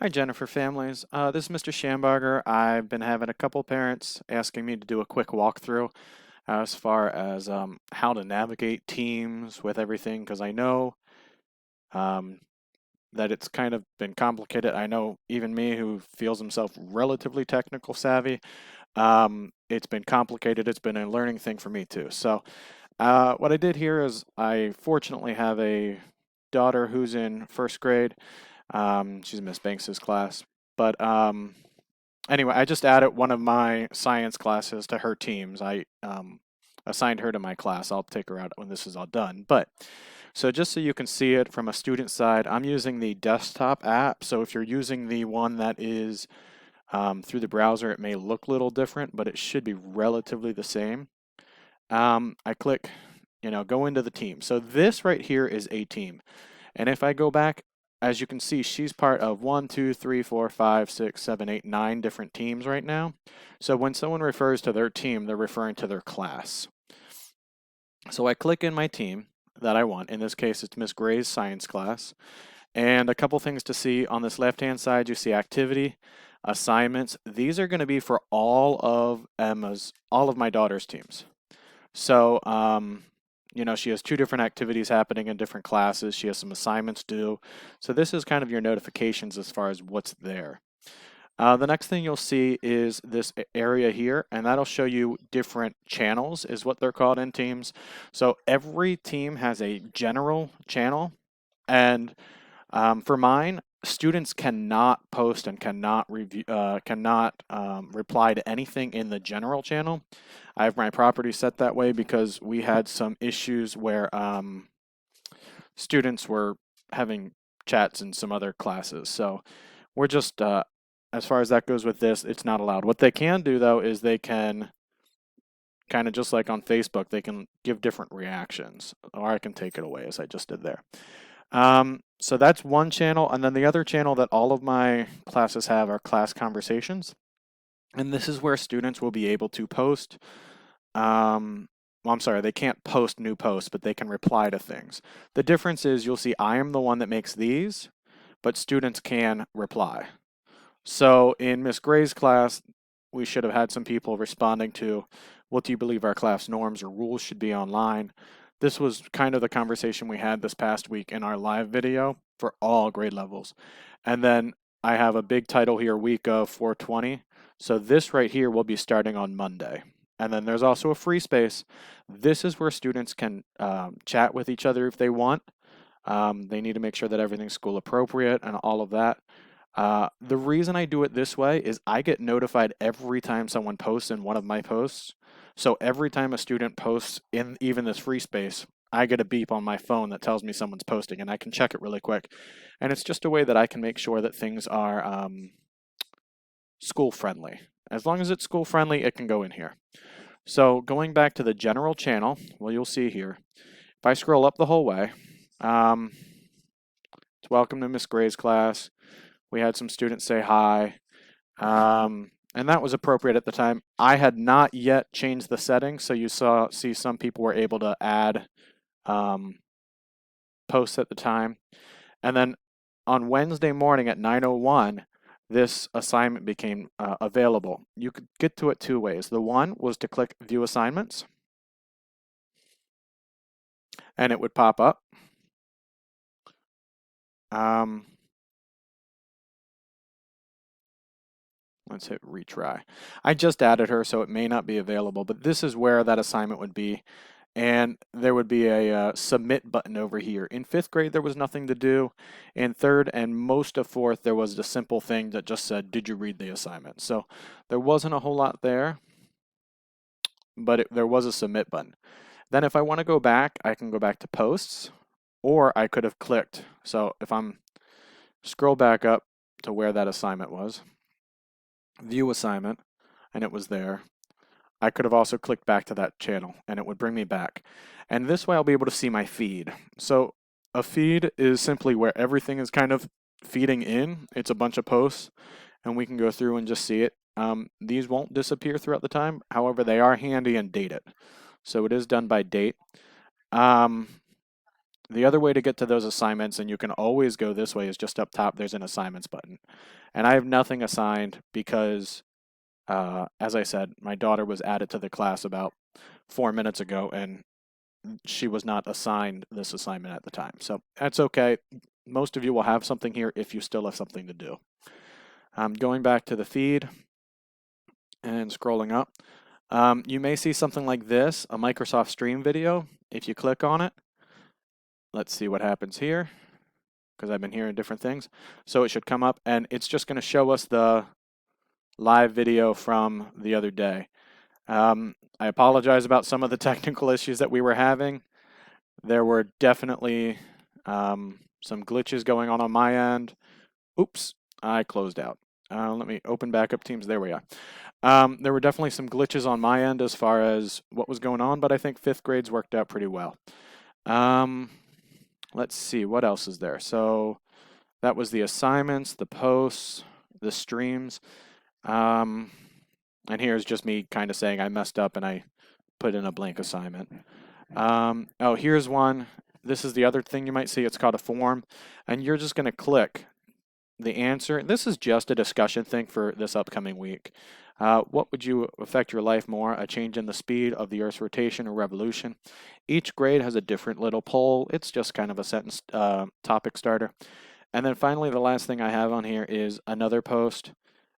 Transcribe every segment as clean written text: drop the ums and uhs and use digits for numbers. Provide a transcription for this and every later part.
Hi, Jennifer families. This is Mr. Schambarger. I've been having a couple parents asking me to do a quick walkthrough as far as how to navigate Teams with everything, because I know um, that it's kind of been complicated. I know even me, who feels himself relatively technical savvy, it's been complicated. It's been a learning thing for me too. So, what I did here is I fortunately have a daughter who's in first grade. She's in Miss Banks's class. But anyway, I just added one of my science classes to her teams. I assigned her to my class. I'll take her out when this is all done. But so just so you can see it from a student side, I'm using the desktop app. So if you're using the one that is through the browser, it may look a little different, but it should be relatively the same. I click, go into the team. So this right here is a team. And if I go back, as you can see, she's part of 1, 2, 3, 4, 5, 6, 7, 8, 9 different teams right now. So when someone refers to their team, they're referring to their class. So I click in my team that I want. In this case, it's Miss Gray's science class. And a couple things to see on this left-hand side, you see activity, assignments. These are going to be for all of my daughter's teams. So, she has two different activities happening in different classes. She has some assignments due. So this is kind of your notifications as far as what's there. The next thing you'll see is this area here, and that'll show you different channels is what they're called in Teams. So every team has a general channel, and for mine, students cannot post and cannot review, reply to anything in the general channel. I have my property set that way because we had some issues where students were having chats in some other classes. So we're just, as far as that goes with this, it's not allowed. What they can do though is they can kind of just like on Facebook, they can give different reactions, or I can take it away as I just did there. So that's one channel, and then the other channel that all of my classes have are class conversations. And this is where students will be able to post. Well, I'm sorry, they can't post new posts, but they can reply to things. The difference is you'll see I am the one that makes these, but students can reply. So in Miss Gray's class, we should have had some people responding to, what do you believe our class norms or rules should be online? This was kind of the conversation we had this past week in our live video for all grade levels. And then I have a big title here, week of 420. So this right here will be starting on Monday. And then there's also a free space. This is where students can chat with each other if they want. They need to make sure that everything's school appropriate and all of that. The reason I do it this way is I get notified every time someone posts in one of my posts. So every time a student posts in even this free space, I get a beep on my phone that tells me someone's posting, and I can check it really quick. And it's just a way that I can make sure that things are school friendly. As long as it's school friendly, it can go in here. So going back to the general channel, well, you'll see here, if I scroll up the whole way, it's welcome to Miss Gray's class. We had some students say hi, and that was appropriate at the time. I had not yet changed the settings, so you see some people were able to add posts at the time. And then on Wednesday morning at 9:01, this assignment became available. You could get to it two ways. The one was to click View Assignments, and it would pop up. Let's hit retry. I just added her, so it may not be available, but this is where that assignment would be. And there would be a submit button over here. In fifth grade, there was nothing to do. In third and most of fourth, there was a simple thing that just said, did you read the assignment? So there wasn't a whole lot there, but there was a submit button. Then if I want to go back, I can go back to posts, or I could have clicked. So if I'm scroll back up to where that assignment was, view assignment, and it was there. I could have also clicked back to that channel and it would bring me back. And this way I'll be able to see my feed. So a feed is simply where everything is kind of feeding in. It's a bunch of posts and we can go through and just see it. These won't disappear throughout the time. However, they are handy and dated. So it is done by date. The other way to get to those assignments, and you can always go this way, is just up top, there's an assignments button. And I have nothing assigned because, as I said, my daughter was added to the class about 4 minutes ago, and she was not assigned this assignment at the time. So that's okay. Most of you will have something here if you still have something to do. Going back to the feed and scrolling up, you may see something like this, a Microsoft Stream video. If you click on it, let's see what happens here, because I've been hearing different things. So it should come up, and it's just going to show us the live video from the other day. I apologize about some of the technical issues that we were having. There were definitely some glitches going on my end. Oops, I closed out. Let me open back up Teams. There we are. There were definitely some glitches on my end as far as what was going on, but I think 5th grades worked out pretty well. Let's see, what else is there? So that was the assignments, the posts, the streams. And here's just me kind of saying I messed up and I put in a blank assignment. Oh, here's one. This is the other thing you might see. It's called a form. And you're just going to click the answer. This is just a discussion thing for this upcoming week. What would you affect your life more? A change in the speed of the Earth's rotation or revolution? Each grade has a different little poll. It's just kind of a sentence topic starter. And then finally, the last thing I have on here is another post,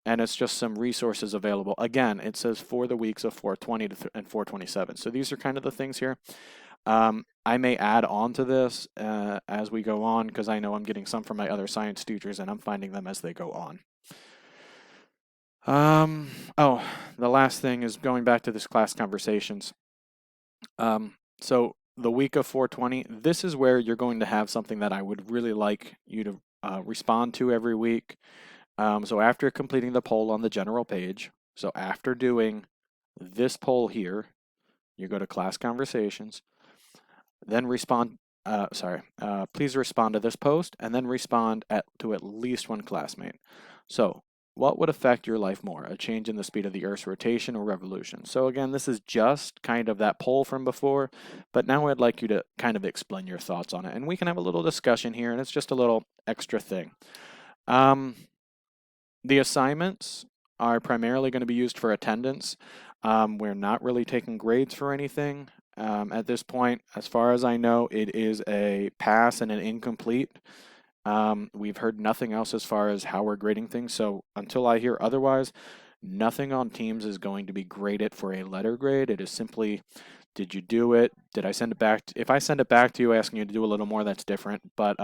and it's just some resources available. Again, it says for the weeks of 420 and 427. So these are kind of the things here. I may add on to this as we go on, because I know I'm getting some from my other science teachers and I'm finding them as they go on. Oh, the last thing is going back to this class conversations. So the week of 420, this is where you're going to have something that I would really like you to respond to every week. So after completing the poll on the general page, so after doing this poll here, you go to class conversations, then respond, please respond to this post, and then respond to at least one classmate. So what would affect your life more? A change in the speed of the Earth's rotation or revolution? So again, this is just kind of that poll from before, but now I'd like you to kind of explain your thoughts on it. And we can have a little discussion here, and it's just a little extra thing. The assignments are primarily going to be used for attendance. We're not really taking grades for anything at this point. As far as I know, it is a pass and an incomplete. We've heard nothing else as far as how we're grading things, so until I hear otherwise, nothing on Teams is going to be graded for a letter grade. It is simply, did you do it? Did I send it back? If I send it back to you asking you to do a little more, that's different, but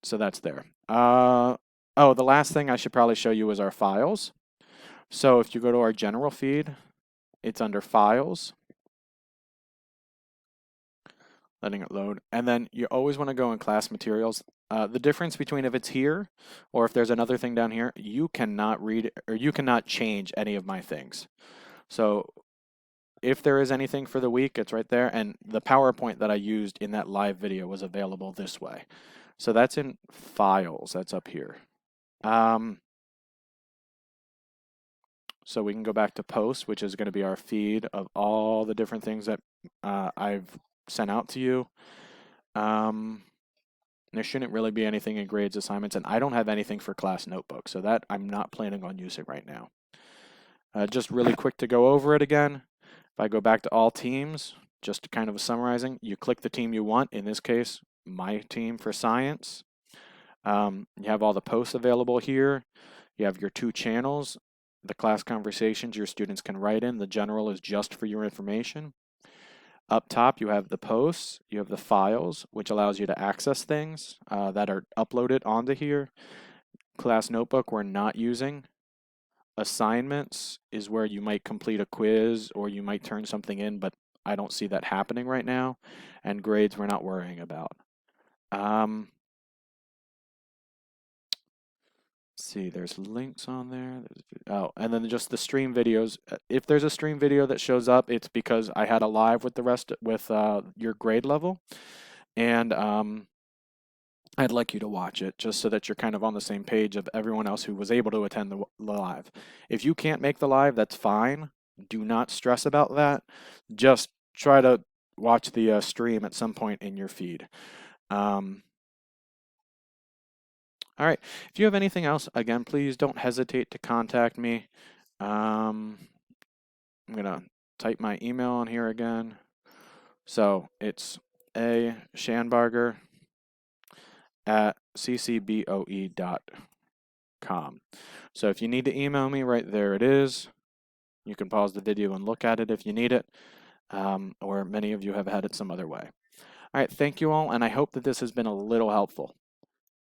so that's there. Oh, the last thing I should probably show you is our files. So if you go to our general feed, it's under Files. Letting it load. And then you always want to go in Class Materials. The difference between if it's here or if there's another thing down here, you cannot read or you cannot change any of my things. So if there is anything for the week, it's right there. And the PowerPoint that I used in that live video was available this way. So that's in Files. That's up here. So we can go back to Posts, which is going to be our feed of all the different things that I've sent out to you. There shouldn't really be anything in grades, assignments, and I don't have anything for class notebook, so that I'm not planning on using right now. Just really quick to go over it again. If I go back to all teams, just kind of summarizing, you click the team you want, in this case, my team for science. You have all the posts available here. You have your 2 channels, the class conversations your students can write in. The general is just for your information. Up top, you have the posts, you have the files, which allows you to access things that are uploaded onto here. Class notebook, we're not using. Assignments is where you might complete a quiz or you might turn something in, but I don't see that happening right now. And grades, we're not worrying about. See, there's links on there. Oh, and then just the stream videos. If there's a stream video that shows up, it's because I had a live with the rest with your grade level, and I'd like you to watch it just so that you're kind of on the same page of everyone else who was able to attend the live. If you can't make the live, that's fine. Do not stress about that. Just try to watch the stream at some point in your feed. All right. If you have anything else, again, please don't hesitate to contact me. I'm going to type my email on here again. So it's ashanbarger@ccboe.com. So if you need to email me, right there it is. You can pause the video and look at it if you need it, or many of you have had it some other way. All right, thank you all, and I hope that this has been a little helpful.